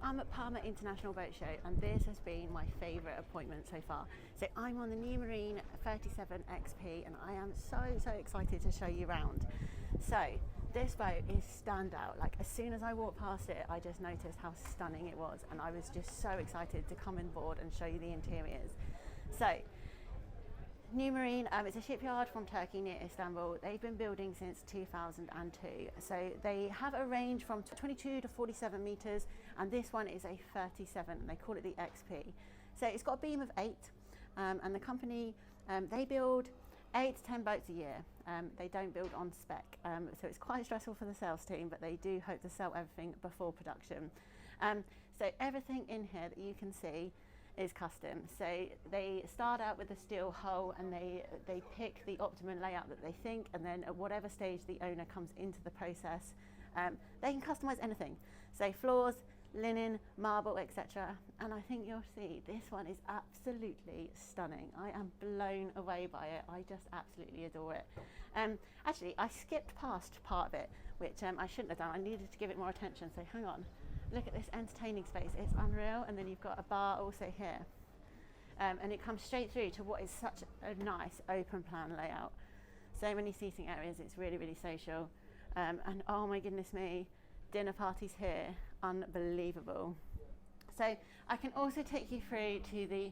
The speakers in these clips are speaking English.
I'm at Palma International Boat Show and this has been my favourite appointment so far. So I'm on the Numarine 37XP and I am so excited to show you around. So this boat is standout. Like as soon as I walked past it, I just noticed how stunning it was and I was just so excited to come on board and show you the interiors. So Numarine, it's a shipyard from Turkey near Istanbul. They've been building since 2002. So they have a range from 22 to 47 metres and this one is a 37 and they call it the XP. So it's got a beam of 8 and the company, they build 8 to 10 boats a year. They don't build on spec. So it's quite stressful for the sales team, but they do hope to sell everything before production. So everything in here that you can see is custom. So they start out with a steel hull and they pick the optimum layout that they think, and then at whatever stage the owner comes into the process, they can customize anything. So floors, linen, marble, etc. And I think you'll see this one is absolutely stunning. I am blown away by it. I just absolutely adore it. Actually, I skipped past part of it, which I shouldn't have done. I needed to give it more attention. So hang on. Look at this entertaining space, it's unreal. And then you've got a bar also here. And it comes straight through to what is such a nice open plan layout. So many seating areas, it's really social. And oh my goodness me, dinner parties here, unbelievable. So I can also take you through to the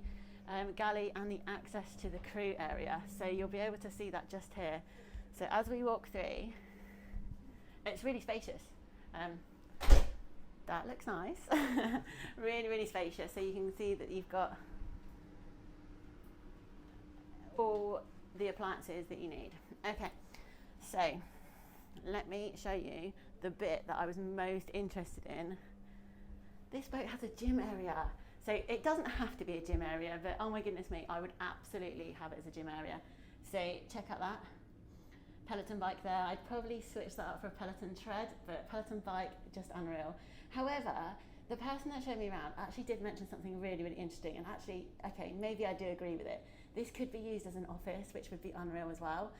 galley and the access to the crew area. So you'll be able to see that just here. So as we walk through, it's really spacious. That looks nice. really spacious. So you can see that you've got all the appliances that you need. Okay, so let me show you the bit that I was most interested in. This boat has a gym area. So it doesn't have to be a gym area, but oh my goodness me, I would absolutely have it as a gym area. So check out that. Peloton bike there. I'd probably switch that up for a Peloton tread, but Peloton bike, just unreal. However, the person that showed me around actually did mention something really interesting, and actually, okay, maybe I do agree with it. This could be used as an office, which would be unreal as well.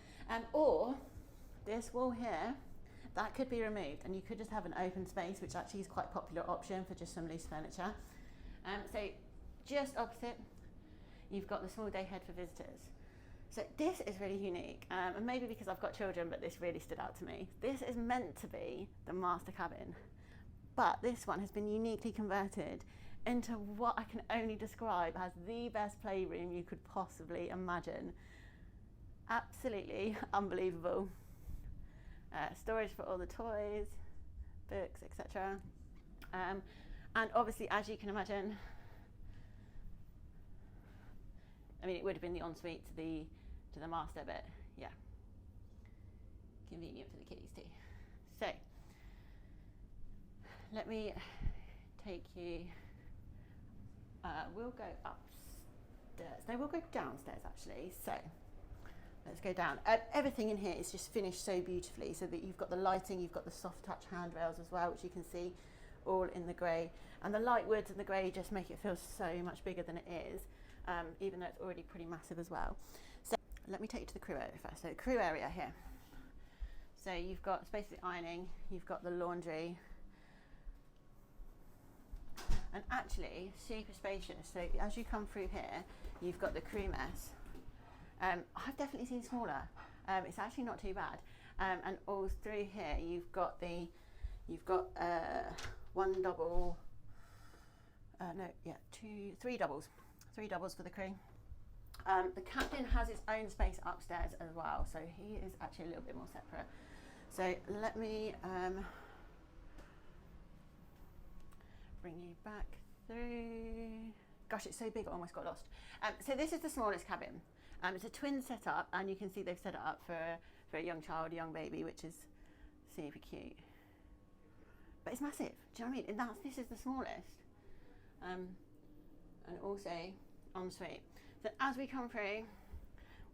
Or this wall here, that could be removed and you could just have an open space, which actually is quite a popular option for just some loose furniture. So just opposite, you've got the small day head for visitors. So this is really unique, and maybe because I've got children, but this really stood out to me. This is meant to be the master cabin, but this one has been uniquely converted into what I can only describe as the best playroom you could possibly imagine. Absolutely unbelievable. Storage for all the toys, books, etc. And obviously, as you can imagine, I mean, it would have been the ensuite to the master, but yeah, convenient for the kiddies too. So let me take you, we'll go upstairs. No, we'll go downstairs actually. So let's go down. Everything in here is just finished so beautifully, so that you've got the lighting, you've got the soft touch handrails as well, which you can see all in the grey. And the light woods and the grey just make it feel so much bigger than it is, even though it's already pretty massive as well. So let me take you to the crew area first. So crew area here. So you've got space for ironing, you've got the laundry, and actually super spacious. So as you come through here, you've got the crew mess. I've definitely seen smaller. It's actually not too bad. And all through here, you've got one double. Three doubles. 3 doubles for the crew. The captain has his own space upstairs as well, so he is actually a little bit more separate. So let me bring you back through. Gosh, it's so big I almost got lost. So this is the smallest cabin. It's a twin setup, and you can see they've set it up for a young child, a young baby, which is super cute. But it's massive. Do you know what I mean? And this is the smallest. And also ensuite. So as we come through,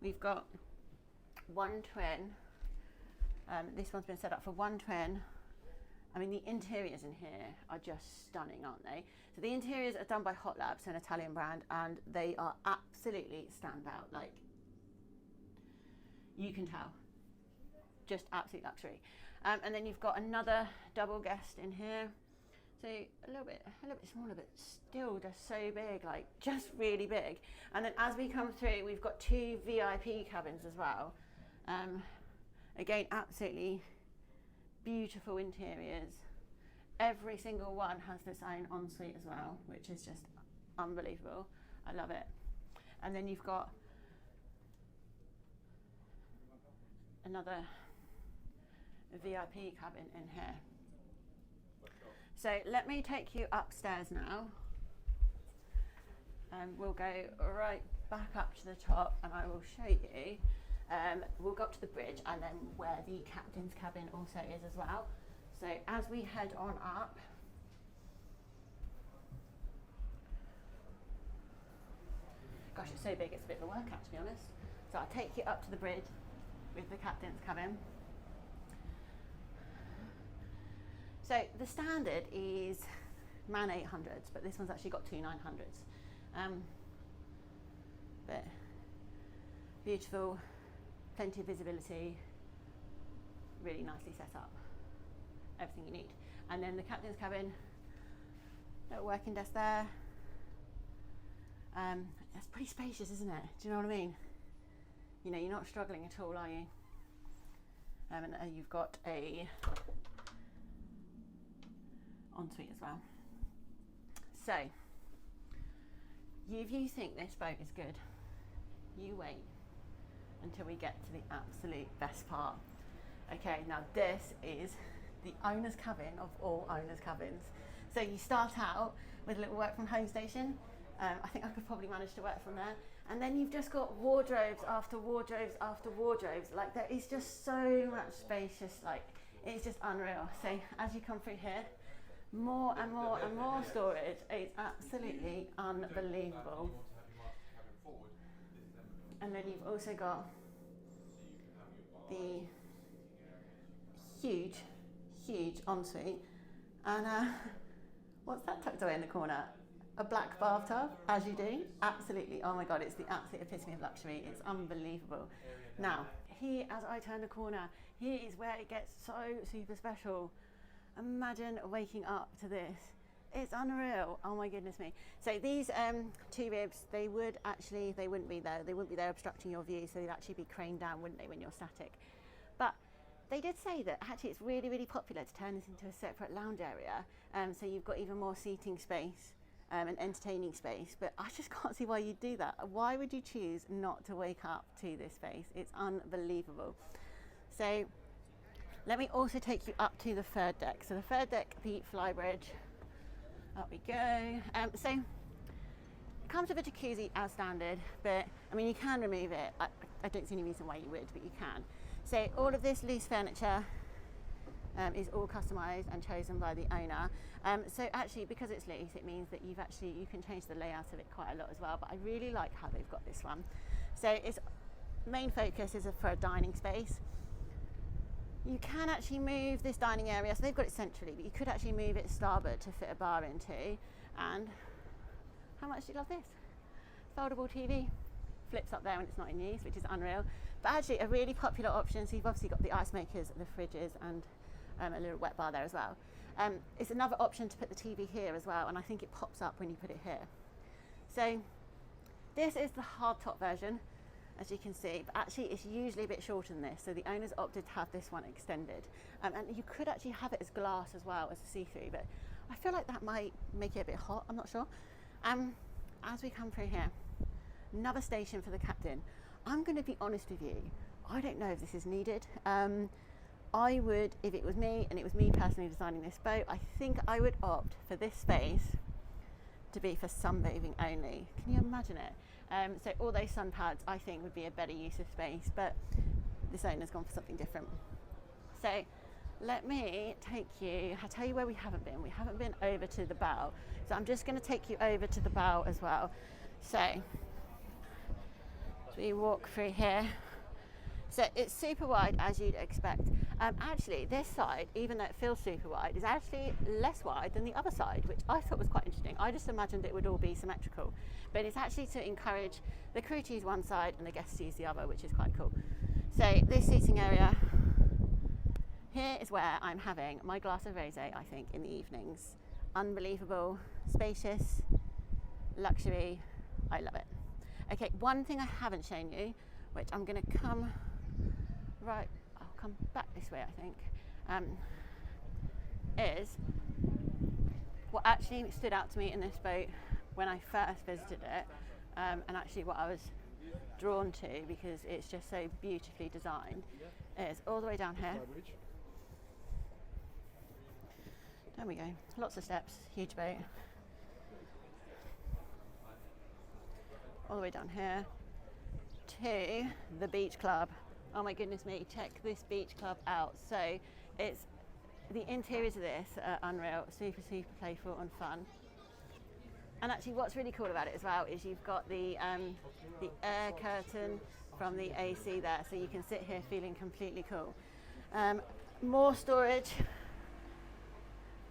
we've got one twin. This one's been set up for one twin. I mean, the interiors in here are just stunning, aren't they? So the interiors are done by Hot Labs, an Italian brand, and they are absolutely standout. Like, you can tell. Just absolute luxury. And then you've got another double guest in here. So a little bit smaller, but still just so big, like just really big. And then as we come through, we've got 2 VIP cabins as well. Again, absolutely beautiful interiors. Every single one has its own ensuite as well, which is just unbelievable. I love it. And then you've got another VIP cabin in here. So let me take you upstairs now, and we'll go right back up to the top, and I will show you. We'll go up to the bridge, and then where the captain's cabin also is as well. So as we head on up, gosh, it's so big, it's a bit of a workout, to be honest. So I'll take you up to the bridge with the captain's cabin. So the standard is man 800s, but this one's actually got 2 900s. But beautiful, plenty of visibility, really nicely set up, everything you need. And then the captain's cabin, little working desk there. It's pretty spacious, isn't it? Do you know what I mean? You know, you're not struggling at all, are you? And you've got a ensuite as well. So, if you think this boat is good, you wait until we get to the absolute best part. Okay, now this is the owner's cabin of all owner's cabins. So you start out with a little work from home station. I think I could probably manage to work from there. And then you've just got wardrobes after wardrobes after wardrobes. Like, there is just so much spacious, like, it's just unreal. So as you come through here, more and more and more storage. It's absolutely unbelievable. And then you've also got the huge ensuite. And what's that tucked away in the corner? A black bathtub, as you do. Absolutely, oh my God, it's the absolute epitome of luxury. It's unbelievable. Now, here, as I turn the corner, here is where it gets so super special. Imagine waking up to this. It's unreal. Oh my goodness me. So these 2 ribs, they wouldn't be there obstructing your view, so they'd actually be craned down, wouldn't they, when you're static. But they did say that actually it's really, really popular to turn this into a separate lounge area. So you've got even more seating space and entertaining space, but I just can't see why you'd do that. Why would you choose not to wake up to this space? It's unbelievable. So let me also take you up to the 3rd deck. So the 3rd deck, the Flybridge. Up we go. So it comes with a jacuzzi as standard, but I mean, you can remove it. I don't see any reason why you would, but you can. So all of this loose furniture is all customised and chosen by the owner. So actually, because it's loose, it means that you can change the layout of it quite a lot as well. But I really like how they've got this one. So its main focus is for a dining space. You can actually move this dining area, so they've got it centrally, but you could actually move it starboard to fit a bar into. And how much do you love this? Foldable TV, flips up there when it's not in use, which is unreal. But actually a really popular option, so you've obviously got the ice makers, the fridges, and a little wet bar there as well. It's another option to put the TV here as well, and I think it pops up when you put it here. So this is the hardtop version, as you can see, but actually it's usually a bit shorter than this, so the owners opted to have this one extended. And you could actually have it as glass as well as a see-through, but I feel like that might make it a bit hot, I'm not sure. As we come through here, another station for the captain. I'm going to be honest with you, I don't know if this is needed. I would, if it was me, and it was me personally designing this boat, I think I would opt for this space to be for sunbathing only. Can you imagine it? So all those sun pads, I think, would be a better use of space, but this owner's gone for something different. So let me take you, I'll tell you where we haven't been. We haven't been over to the bow. So I'm just going to take you over to the bow as well. So we walk through here. So it's super wide, as you'd expect. Actually, this side, even though it feels super wide, is actually less wide than the other side, which I thought was quite interesting. I just imagined it would all be symmetrical, but it's actually to encourage the crew to use one side and the guests to use the other, which is quite cool. So this seating area, here is where I'm having my glass of rosé, I think, in the evenings. unbelievable, spacious, luxury. I love it. Okay, one thing I haven't shown you, which I'm going to come right, I'll come back this way, I think, is what actually stood out to me in this boat when I first visited it, and actually what I was drawn to because it's just so beautifully designed, is all the way down here. Flybridge. There we go, lots of steps, huge boat. All the way down here to the beach club. Oh my goodness me, check this beach club out. So it's, the interiors of this are unreal, super playful and fun. And actually what's really cool about it as well is you've got the air curtain from the AC there, so you can sit here feeling completely cool. More storage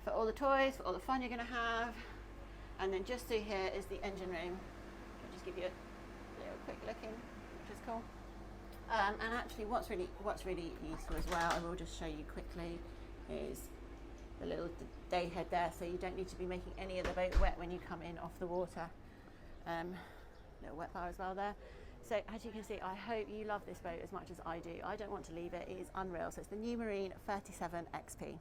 for all the toys, for all the fun you're going to have. And then just through here is the engine room. I'll just give you a little quick look in, which is cool. And actually what's really useful as well, I will just show you quickly, is the little day head there, so you don't need to be making any of the boat wet when you come in off the water. Little wet bar as well there. So as you can see, I hope you love this boat as much as I do. I don't want to leave it. It is unreal. So it's the Numarine 37XP.